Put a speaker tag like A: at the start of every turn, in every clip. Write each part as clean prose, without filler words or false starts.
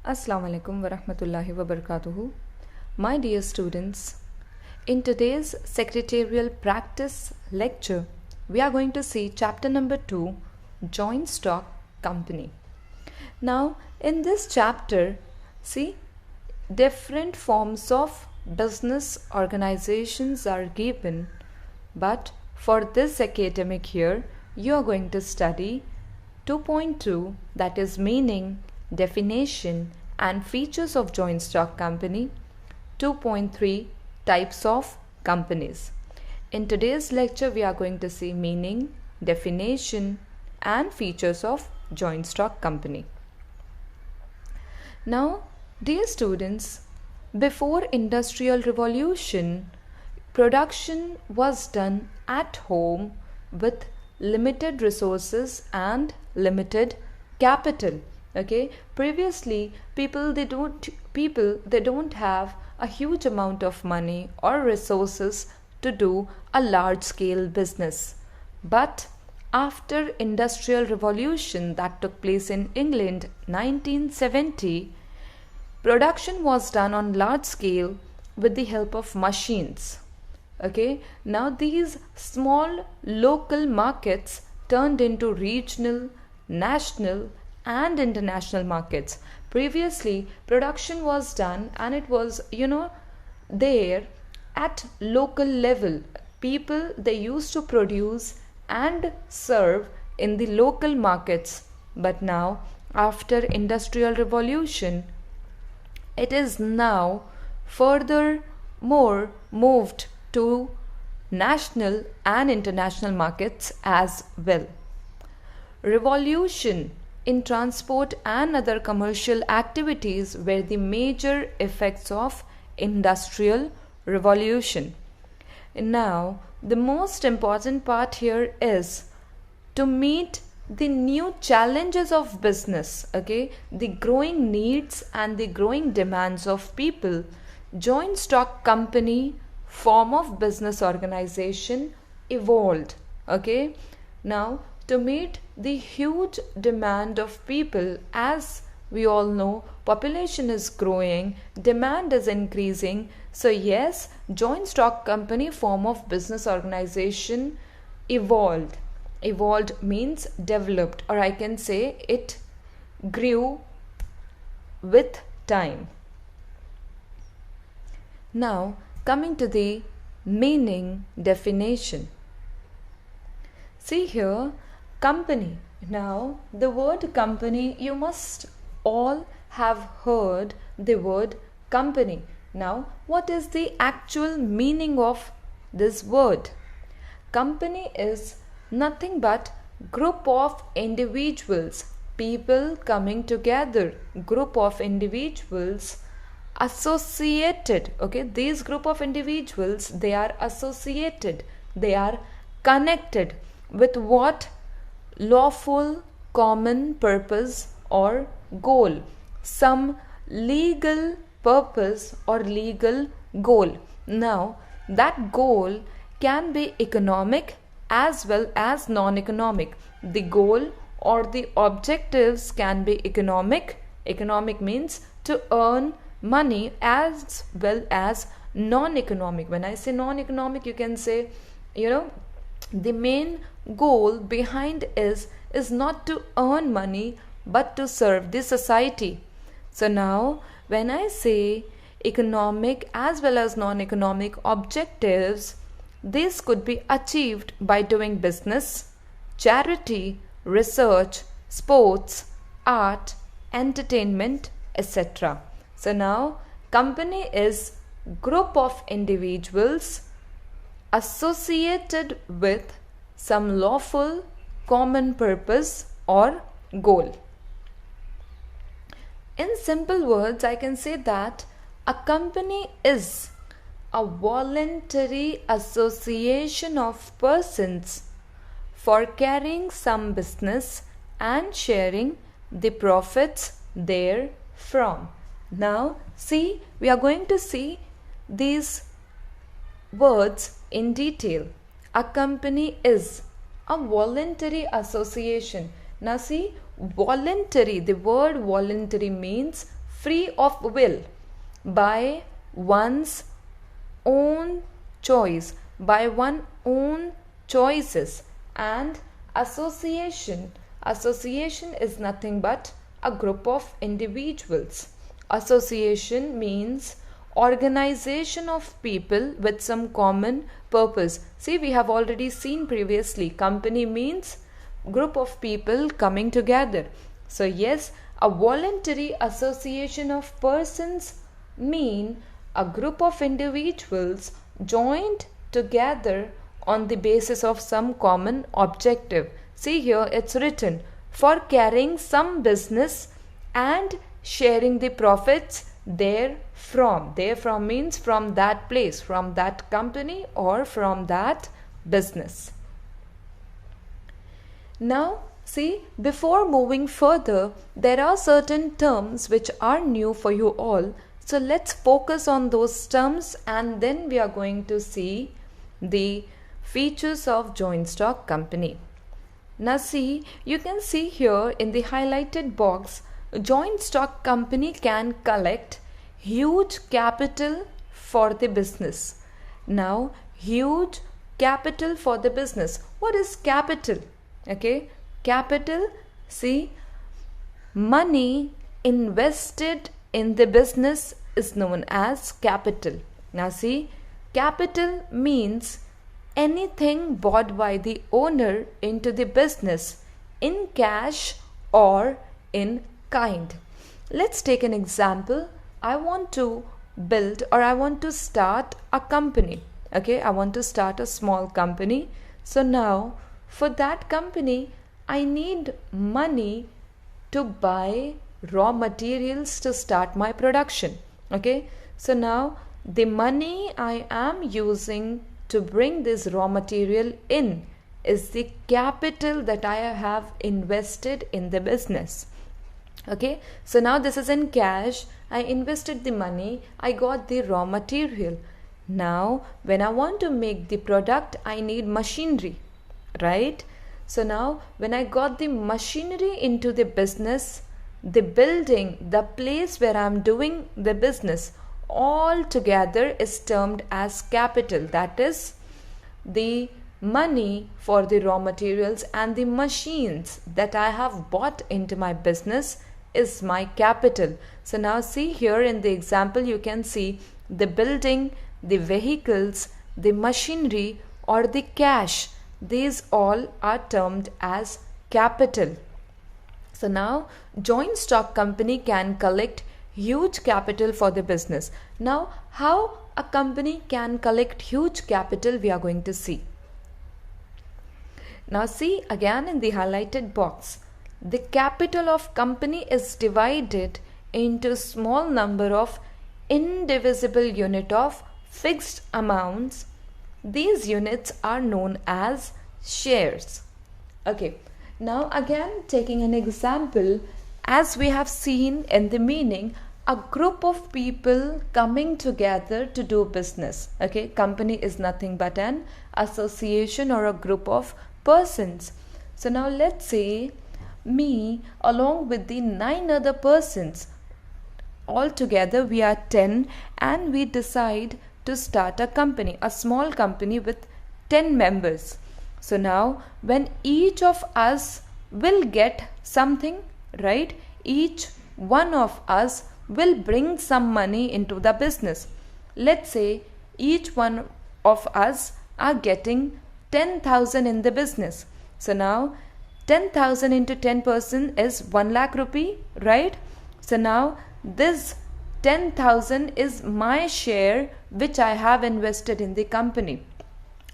A: Assalamu alaikum wa rahmatullahi wa barakatuhu. My dear students, in today's secretarial practice lecture, we are going to see chapter number 2, Joint Stock Company. Now, in this chapter, see, different forms of business organizations are given, but for this academic year, you are going to study 2.2, that is meaning, definition and features of joint stock company. 2.3, types of companies. In today's lecture, we are going to see meaning, definition and features of joint stock company. Now, dear students, before Industrial Revolution, production was done at home with limited resources and limited capital. Okay, previously people they don't have a huge amount of money or resources to do a large scale business. But after Industrial Revolution that took place in England 1970, production was done on large scale with the help of machines. Okay, now these small local markets turned into regional, national and international markets. Previously, production was done and it was, there at local level. People, they used to produce and serve in the local markets. But now, after Industrial Revolution, it is now furthermore moved to national and international markets as well. Revolution in transport and other commercial activities were the major effects of Industrial Revolution. Now, the most important part here is to meet the new challenges of business, okay, the growing needs and the growing demands of people. Joint stock company form of business organization evolved. Okay, now to meet the huge demand of people, as we all know, population is growing, demand is increasing. So yes, joint stock company form of business organization evolved. Evolved means developed, or I can say it grew with time. Now coming to the meaning definition. See here, company. Now the word company, you must all have heard the word company. Now what is the actual meaning of this word? Company is nothing but group of individuals, people coming together, group of individuals associated. Okay, these group of individuals, they are associated, they are connected with what? Lawful common purpose or goal, some legal purpose or legal goal. Now that goal can be economic as well as non-economic. The goal or the objectives can be economic. Economic means to earn money, as well as non-economic. When I say non-economic, you can say, the main goal behind is not to earn money but to serve the society. So now when I say economic as well as non-economic objectives, this could be achieved by doing business, charity, research, sports, art, entertainment, etc. So now company is group of individuals associated with some lawful common purpose or goal. In simple words, I can say that a company is a voluntary association of persons for carrying some business and sharing the profits therefrom. Now, see, we are going to see these words in detail. A company is a voluntary association. Now see, voluntary, the word voluntary means free of will, by one's own choice, by one's own choices. And association is nothing but a group of individuals. Association means organization of people with some common purpose. See, we have already seen previously, company means group of people coming together. So yes, a voluntary association of persons mean a group of individuals joined together on the basis of some common objective. See here, it's written, for carrying some business and sharing the profits therefrom. Therefrom means from that place, from that company, or from that business. Now, see, before moving further, there are certain terms which are new for you all. So let's focus on those terms, and then we are going to see the features of joint stock company. Now see, you can see here in the highlighted box, joint stock company can collect huge capital for the business. Now, huge capital for the business. What is capital? Okay, capital, see, money invested in the business is known as capital. Now see, capital means anything bought by the owner into the business in cash or in kind. Let's take an example. I want to build, or I want to start a company. Okay, I want to start a small company. So now for that company, I need money to buy raw materials to start my production. Okay, so now the money I am using to bring this raw material in is the capital that I have invested in the business. Okay, so now this is in cash. I invested the money, I got the raw material. Now when I want to make the product, I need machinery, right? So now when I got the machinery into the business, the building, the place where I am doing the business, all together is termed as capital. That is the money for the raw materials and the machines that I have bought into my business is my capital. So now see here in the example, you can see the building, the vehicles, the machinery, or the cash. These all are termed as capital. So now joint stock company can collect huge capital for the business. Now how a company can collect huge capital, we are going to see. Now see again in the highlighted box, the capital of company is divided into small number of indivisible unit of fixed amounts. These units are known as shares. Okay, now again taking an example, as we have seen in the meaning, a group of people coming together to do business. Okay, company is nothing but an association or a group of persons. So now let's say me along with the 9 other persons, altogether we are 10, and we decide to start a company, a small company with 10 members. So now when each of us will get something, right, each one of us will bring some money into the business. Let's say each one of us are getting 10,000 in the business. So now 10,000 into 10% is 1 lakh rupee, right? So now this 10,000 is my share which I have invested in the company.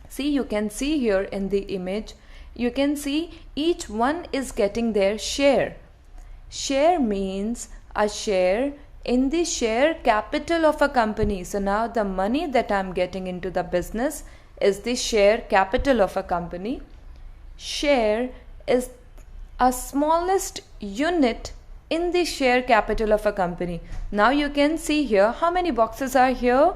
A: See, you can see here in the image, you can see each one is getting their share. Share means a share in the share capital of a company. So now the money that I am getting into the business is the share capital of a company. Share is a smallest unit in the share capital of a company. Now you can see here how many boxes are here.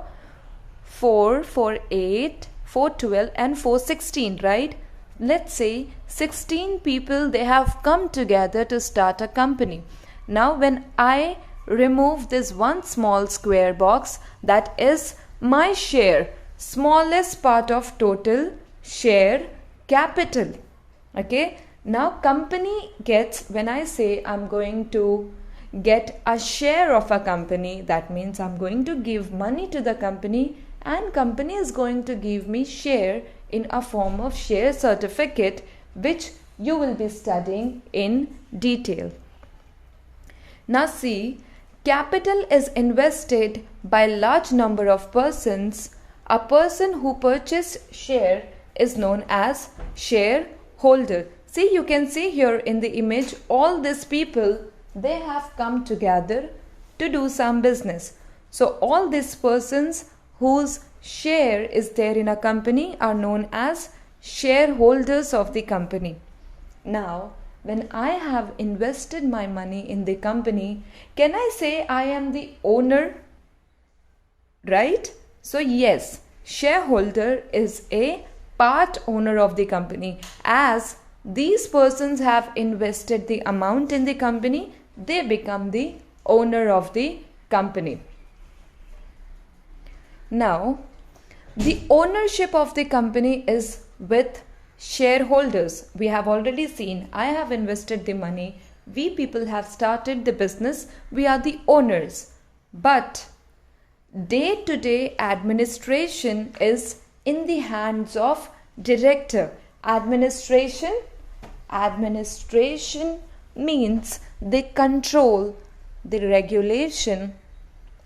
A: 4, 4, 8, 4, 12 and 4, 16, right? Let's say 16 people, they have come together to start a company. Now when I remove this one small square box, that is my share, smallest part of total share capital. Okay, now company gets, when I say I'm going to get a share of a company, that means I'm going to give money to the company and company is going to give me share in a form of share certificate, which you will be studying in detail. Now see, capital is invested by a large number of persons. A person who purchased share is known as shareholder. See, you can see here in the image, all these people, they have come together to do some business. So all these persons whose share is there in a company are known as shareholders of the company. Now, when I have invested my money in the company, can I say I am the owner? Right? So yes, shareholder is a part owner of the company. As these persons have invested the amount in the company, they become the owner of the company. Now, the ownership of the company is with shareholders. We have already seen, I have invested the money, we people have started the business, we are the owners. But day-to-day administration is in the hands of director. Administration means they control the regulation,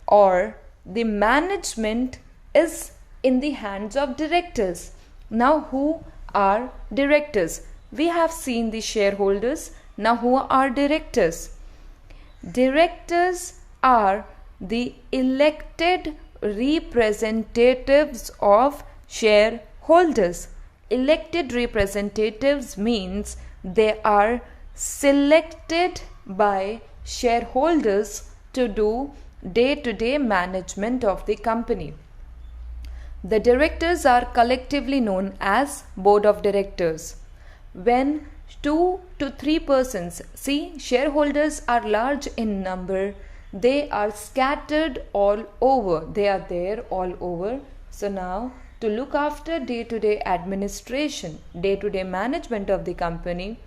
A: or the management is in the hands of directors. Now who are directors? We have seen the shareholders. Now who are directors? Directors are the elected representatives of shareholders. Elected representatives means they are selected by shareholders to do day-to-day management of the company. The directors are collectively known as board of directors. When 2 to 3 persons, see, shareholders are large in number, they are scattered all over, they are there all over. So now, to look after day-to-day administration, day-to-day management of the company,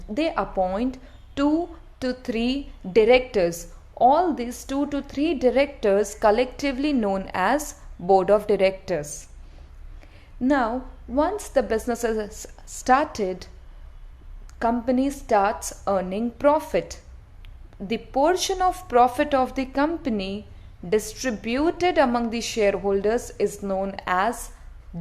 A: they appoint 2 to 3 directors. All these 2 to 3 directors collectively known as board of directors. Now, once the business is started, company starts earning profit. The portion of profit of the company distributed among the shareholders is known as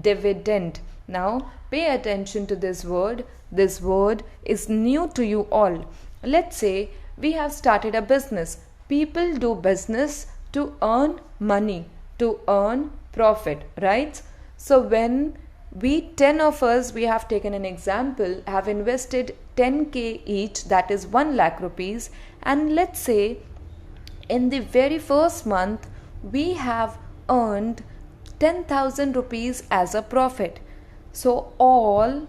A: dividend. Now, pay attention to this word. This word is new to you all. Let's say we have started a business. People do business to earn money, to earn profit, right? So when we 10 of us, we have taken an example, have invested 10k each, that is 1 lakh rupees, and let's say in the very first month we have earned 10,000 rupees as a profit. So all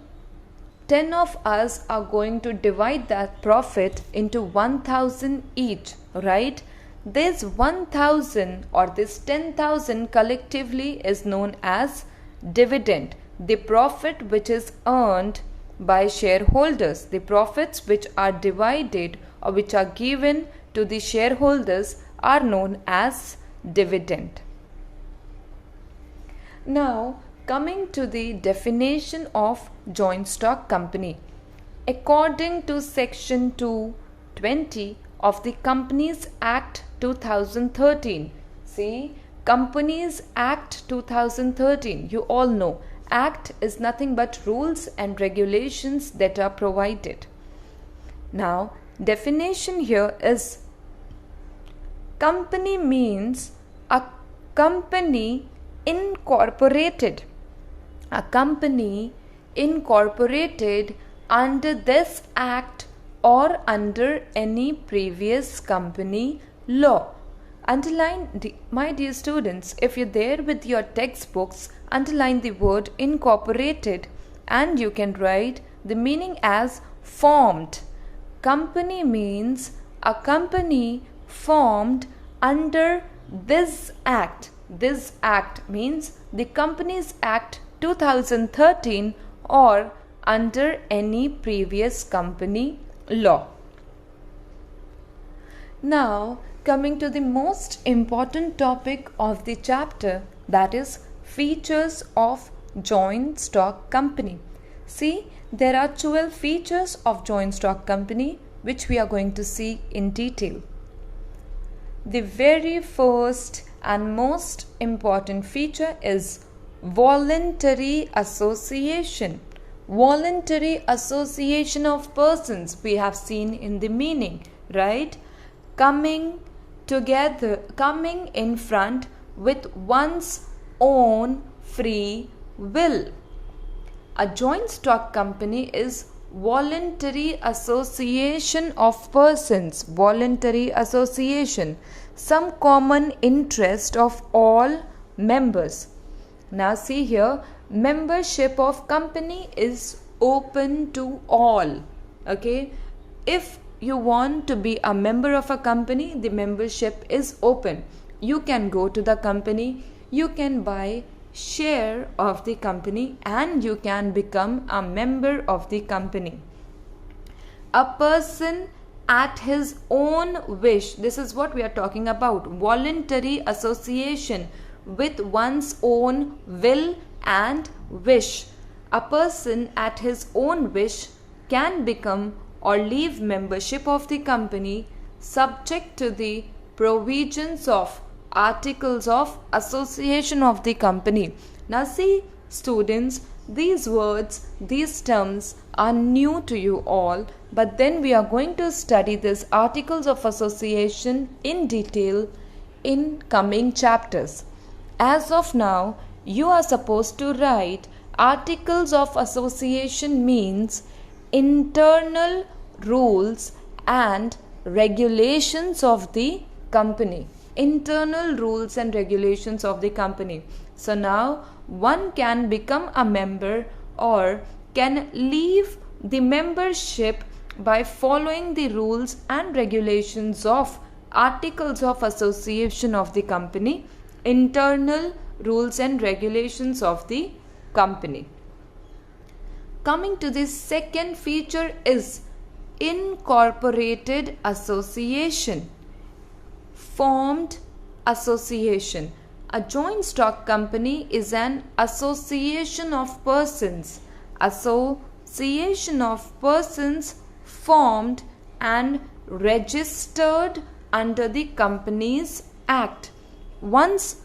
A: 10 of us are going to divide that profit into 1,000 each, right? This 1,000 or this 10,000 collectively is known as dividend. The profit which is earned by shareholders, the profits which are divided or which are given to the shareholders are known as dividend. Now, coming to the definition of joint stock company. According to section 220 of the Companies Act 2013. See, Companies Act 2013, you all know, Act is nothing but rules and regulations that are provided. Now, definition here is, company means a company incorporated. A company incorporated under this act or under any previous company law. Underline, my dear students, if you're there with your textbooks, underline the word incorporated and you can write the meaning as formed. Company means a company formed under this act. This act means the Companies Act 2013 or under any previous company law. Now, coming to the most important topic of the chapter, that is features of joint stock company. See, there are 12 features of joint stock company which we are going to see in detail. The very first and most important feature is voluntary association. Voluntary association of persons, we have seen in the meaning, right? Coming together, coming in front with one's own free will. A joint stock company is voluntary association of persons, voluntary association, some common interest of all members. Now see here, membership of company is open to all. Okay, if you want to be a member of a company, the membership is open. You can go to the company, you can buy share of the company, and you can become a member of the company. A person at his own wish, this is what we are talking about, voluntary association with one's own will and wish. A person at his own wish can become or leave membership of the company subject to the provisions of Articles of Association of the company. Now see students, these words, these terms are new to you all, but then we are going to study this Articles of Association in detail in coming chapters. As of now, you are supposed to write Articles of Association means internal rules and regulations of the company. Internal rules and regulations of the company. So now one can become a member or can leave the membership by following the rules and regulations of Articles of Association of the company, internal rules and regulations of the company. Coming to the second feature is incorporated association. Formed association. A joint stock company is an association of persons. Association of persons formed and registered under the Companies Act. Once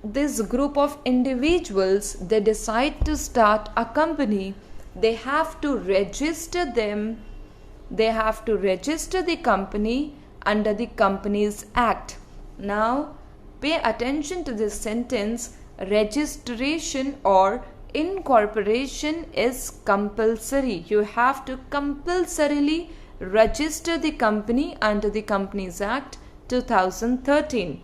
A: this group of individuals, they decide to start a company, they have to register them. They have to register the company under the Companies Act. Now pay attention to this sentence. Registration or incorporation is compulsory. You have to compulsorily register the company under the Companies Act 2013.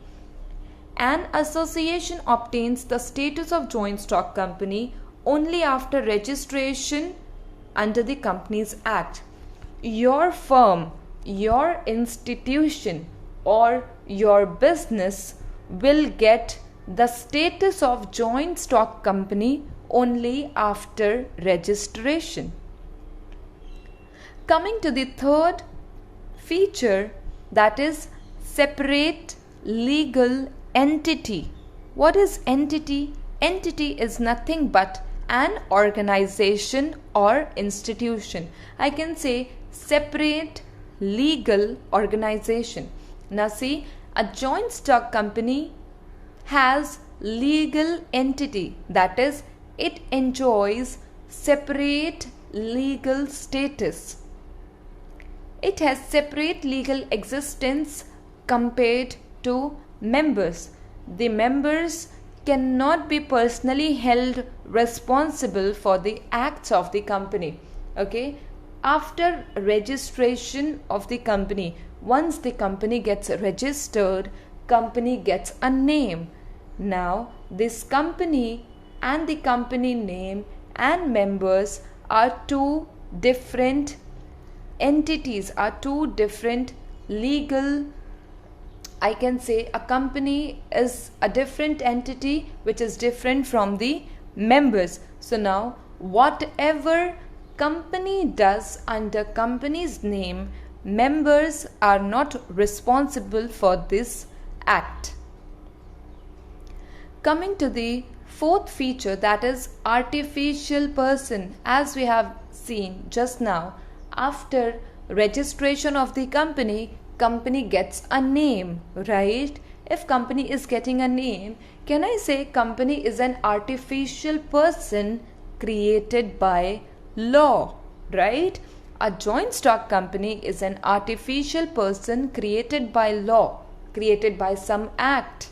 A: An association obtains the status of joint stock company only after registration under the Companies Act. Your firm, your institution or your business will get the status of joint stock company only after registration. Coming to the third feature, that is separate legal entity. What is entity? Entity is nothing but an organization or institution. I can say separate legal organization. Now see, a joint stock company has legal entity, that is, it enjoys separate legal status. It has separate legal existence compared to members. The members cannot be personally held responsible for the acts of the company. Okay, after registration of the company, once the company gets registered, company gets a name. Now this company and the company name and members are two different entities, are two different legal I can say a company is a different entity which is different from the members. So now whatever company does under company's name, members are not responsible for this act. Coming to the fourth feature, that is artificial person. As we have seen just now, after registration of the company gets a name, right? If company is getting a name, can I say company is an artificial person created by law, right? A joint stock company is an artificial person created by law, created by some act.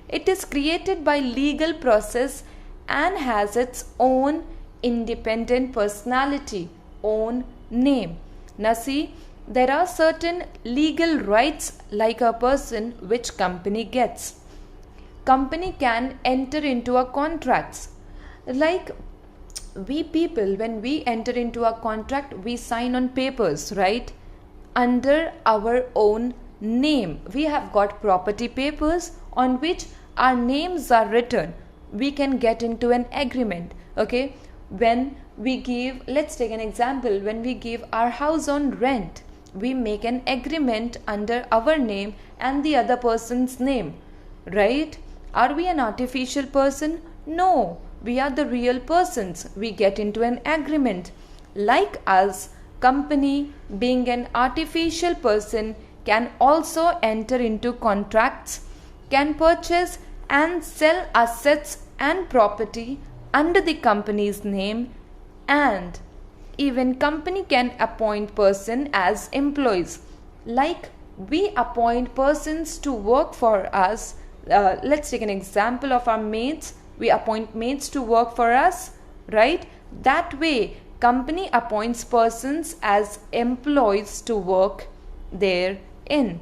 A: It is created by legal process and has its own independent personality, own name. Now see, there are certain legal rights like a person which company gets. Company can enter into a contracts. Like we people, when we enter into a contract, we sign on papers, right? Under our own name. We have got property papers on which our names are written. We can get into an agreement, okay? When we give, let's take an example, when we give our house on rent, we make an agreement under our name and the other person's name, right? Are we an artificial person? No, we are the real persons. We get into an agreement. Like us, company being an artificial person can also enter into contracts, can purchase and sell assets and property under the company's name, and even company can appoint person as employees. Like we appoint persons to work for us. Let's take an example of our maids. We appoint maids to work for us, right? That way company appoints persons as employees to work therein.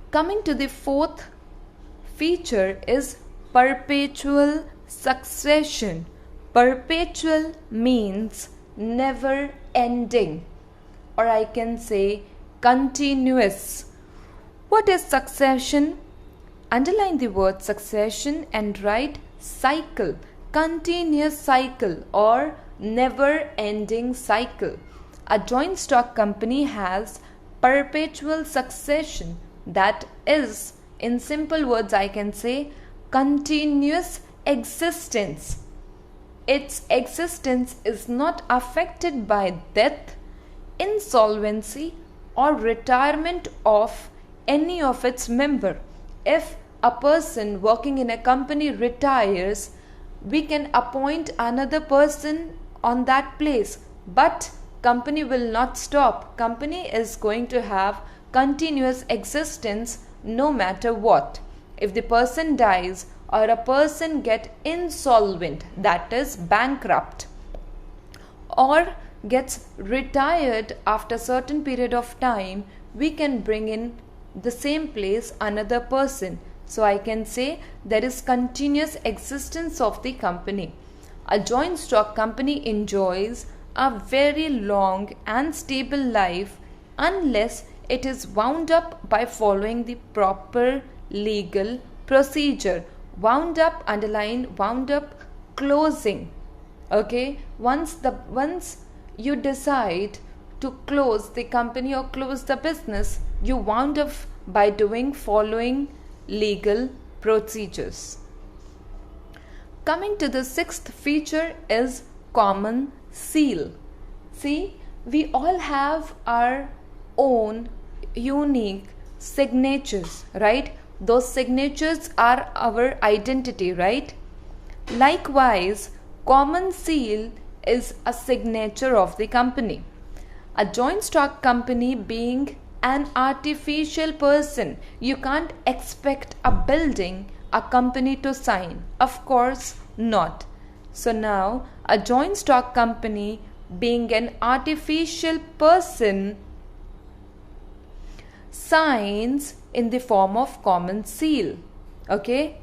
A: Coming to the fourth feature is perpetual succession. Perpetual means never ending, or I can say continuous. What is succession? Underline the word succession and write cycle, continuous cycle or never ending cycle. A joint stock company has perpetual succession, that is, in simple words I can say, continuous existence. Its existence is not affected by death, insolvency or retirement of any of its member. If a person working in a company retires, we can appoint another person on that place, but company will not stop. Company is going to have continuous existence no matter what. If the person dies or a person get insolvent, that is bankrupt, or gets retired after certain period of time, we can bring in the same place another person. So I can say there is continuous existence of the company. A joint stock company enjoys a very long and stable life unless it is wound up by following the proper legal procedure. Wound up, underline wound up, closing. Okay, once you decide to close the company or close the business, you wound up by following legal procedures. Coming to the sixth feature is common seal. See, we all have our own unique signatures, right? Those signatures are our identity, right? Likewise, common seal is a signature of the company. A joint stock company being an artificial person, you can't expect a building, a company to sign. Of course not. So now, a joint stock company being an artificial person signs in the form of common seal. Okay?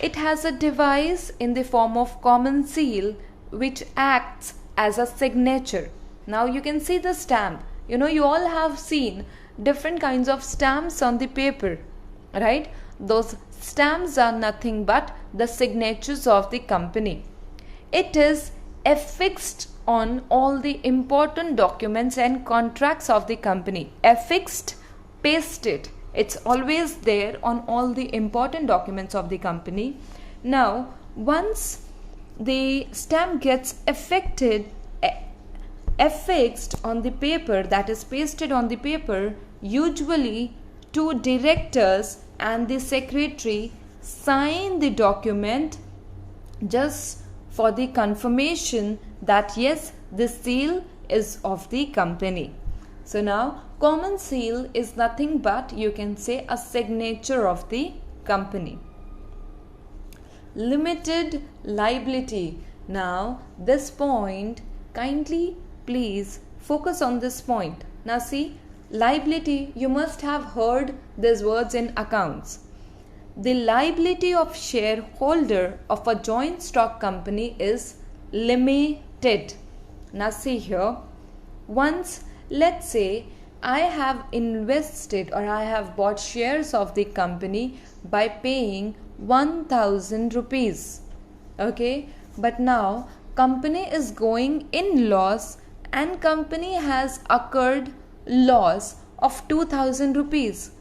A: It has a device in the form of common seal which acts as a signature. Now you can see the stamp. You know, you all have seen different kinds of stamps on the paper, right? Those stamps are nothing but the signatures of the company. It is affixed on all the important documents and contracts of the company. Affixed, pasted. It's always there on all the important documents of the company. Now, once the stamp gets affixed on the paper, that is pasted on the paper, usually two directors and the secretary sign the document just for the confirmation that yes, this seal is of the company. So now common seal is nothing but, you can say, a signature of the company. Limited liability. Now this point, kindly please focus on this point. Now see, liability, you must have heard these words in accounts. The liability of shareholder of a joint stock company is limited. Now see here, once let's say I have invested or I have bought shares of the company by paying 1000 rupees. Okay, but now company is going in loss and company has occurred loss of 2000 rupees.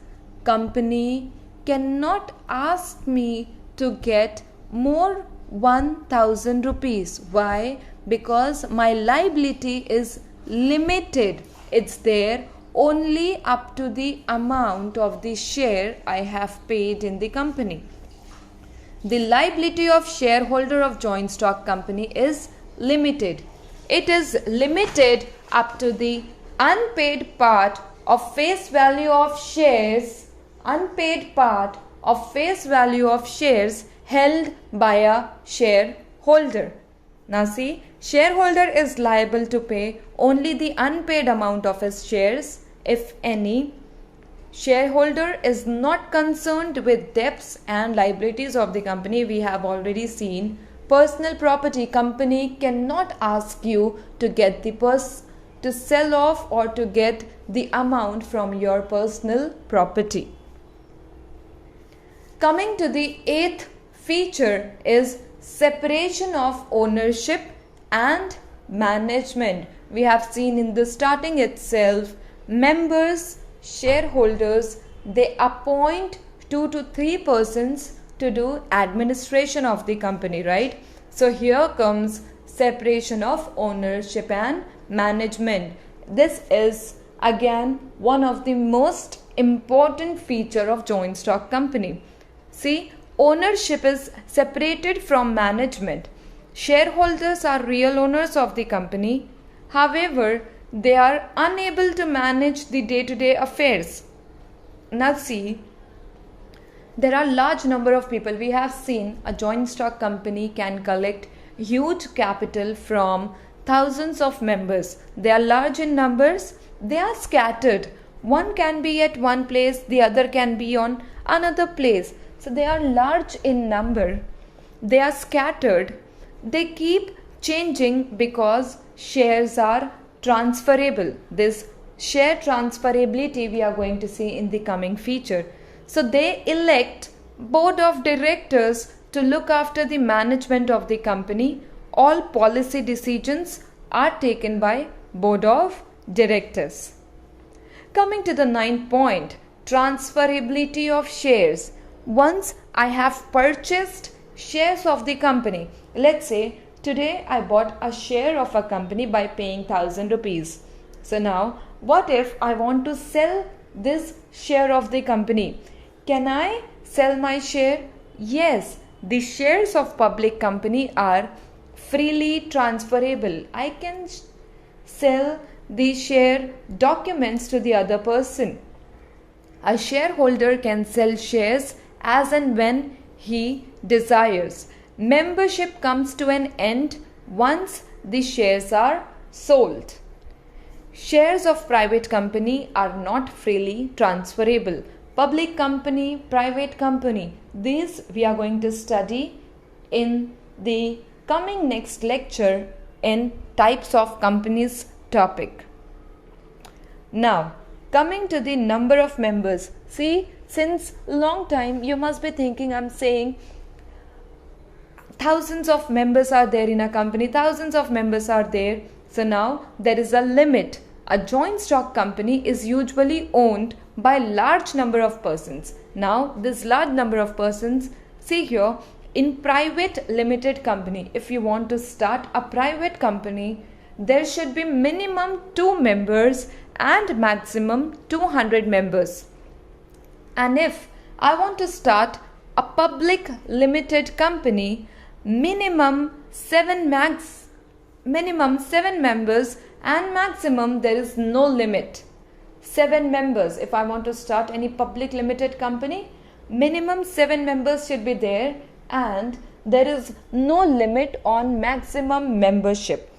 A: Company cannot ask me to get more 1000 rupees. Why? Because my liability is limited. It's there only up to the amount of the share I have paid in the company. The liability of shareholder of joint stock company is limited. It is limited up to the unpaid part of face value of shares, unpaid part of face value of shares held by a shareholder. Now see, shareholder is liable to pay only the unpaid amount of his shares, if any. Shareholder is not concerned with debts and liabilities of the company. We have already seen personal property. Company cannot ask you to get to sell off or to get the amount from your personal property. Coming to the eighth feature is separation of ownership and management. We have seen in the starting itself, members, shareholders, they appoint 2 to 3 persons to do administration of the company, right? So here comes separation of ownership and management. This is again one of the most important feature of joint stock company. See, ownership is separated from management. Shareholders are real owners of the company. However, they are unable to manage the day-to-day affairs. Now see, there are large number of people. We have seen a joint stock company can collect huge capital from thousands of members. They are large in numbers. They are scattered. One can be at one place, the other can be on another place. So they are large in number. They are scattered. They keep changing because shares are transferable. This share transferability we are going to see in the coming feature. So they elect board of directors to look after the management of the company. All policy decisions are taken by board of directors. Coming to the ninth point, transferability of shares. Once I have purchased shares of the company, let's say today I bought a share of a company by paying 1000 rupees. So now what if I want to sell this share of the company? Can I sell my share? Yes, the shares of public company are freely transferable. I can sell the share documents to the other person. A shareholder can sell shares as and when he desires. Membership comes to an end once the shares are sold. Shares of private company are not freely transferable. Public company, private company, these we are going to study in the coming next lecture in types of companies topic. Now, Coming to the number of members. See, since long time you must be thinking I'm saying thousands of members are there in a company, thousands of members are there. So now there is a limit. A joint stock company is usually owned by large number of persons. Now this large number of persons, see here, in private limited company, if you want to start a private company, there should be minimum 2 members and maximum 200 members. And if I want to start a public limited company, minimum 7 members and maximum there is no limit. 7 members. If I want to start any public limited company, minimum 7 members should be there and there is no limit on maximum membership.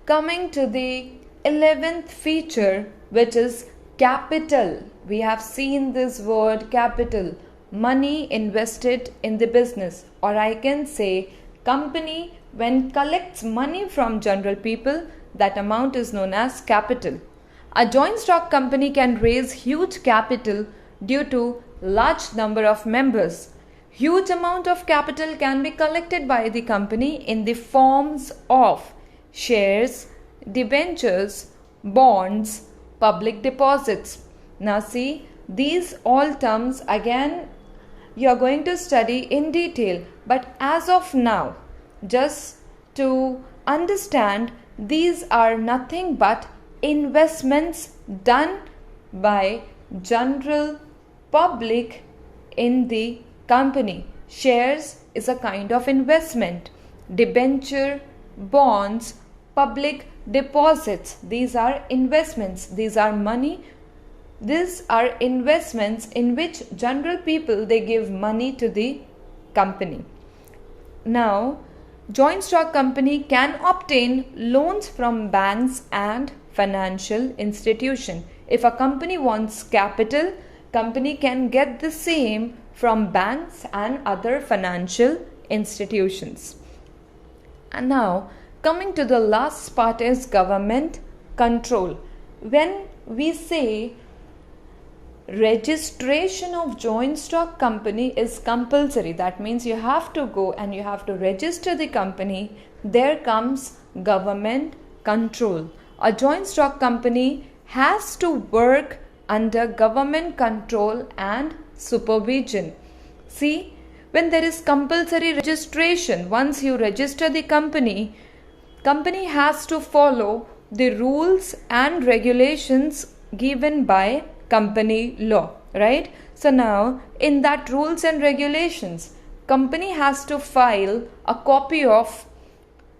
A: Coming to the 11th feature, which is capital. We have seen this word capital, money invested in the business, or I can say company when collects money from general people, that amount is known as capital. A joint stock company can raise huge capital due to large number of members. Huge amount of capital can be collected by the company in the forms of shares, debentures, bonds, public deposits. Now see, these all terms again you are going to study in detail, but as of now, just to understand, these are nothing but investments done by general public in the company. Shares is a kind of investment. Debenture, bonds, public deposits, these are investments. These are money. These are investments in which general people, they give money to the company. Now, joint stock company can obtain loans from banks and financial institution. If a company wants capital, company can get the same from banks and other financial institutions. And now coming to the last part is government control. When we say registration of joint stock company is compulsory, that means you have to go and you have to register the company, there comes government control. A joint stock company has to work under government control and supervision. See, when there is compulsory registration, once you register the company has to follow the rules and regulations given by company law, right? So now in that rules and regulations, company has to file a copy of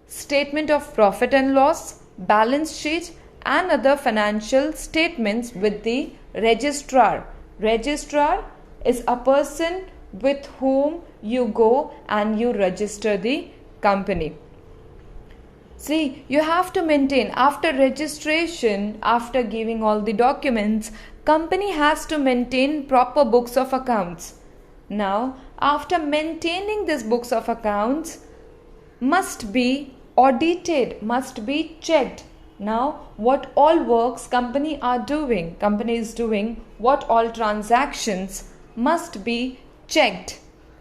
A: statement of profit and loss, balance sheet and other financial statements with the registrar. Registrar is a person with whom you go and you register the company. See, you have to maintain after registration, after giving all the documents, company has to maintain proper books of accounts. Now, after maintaining these books of accounts, must be audited, must be checked. Now, what all works company is doing, what all transactions must be checked.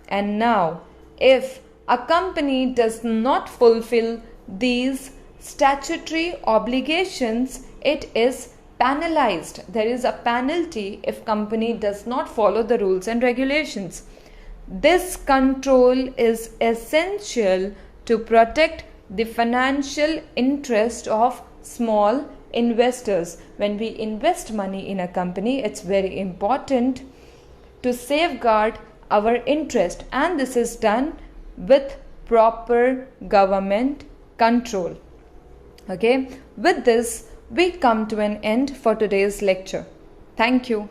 A: And now, if a company does not fulfill these statutory obligations, it is penalized. There is a penalty if company does not follow the rules and regulations. This control is essential to protect the financial interest of small investors. When we invest money in a company, it's very important to safeguard our interest, and this is done with proper government control. Okay, with this we come to an end for today's lecture. Thank you.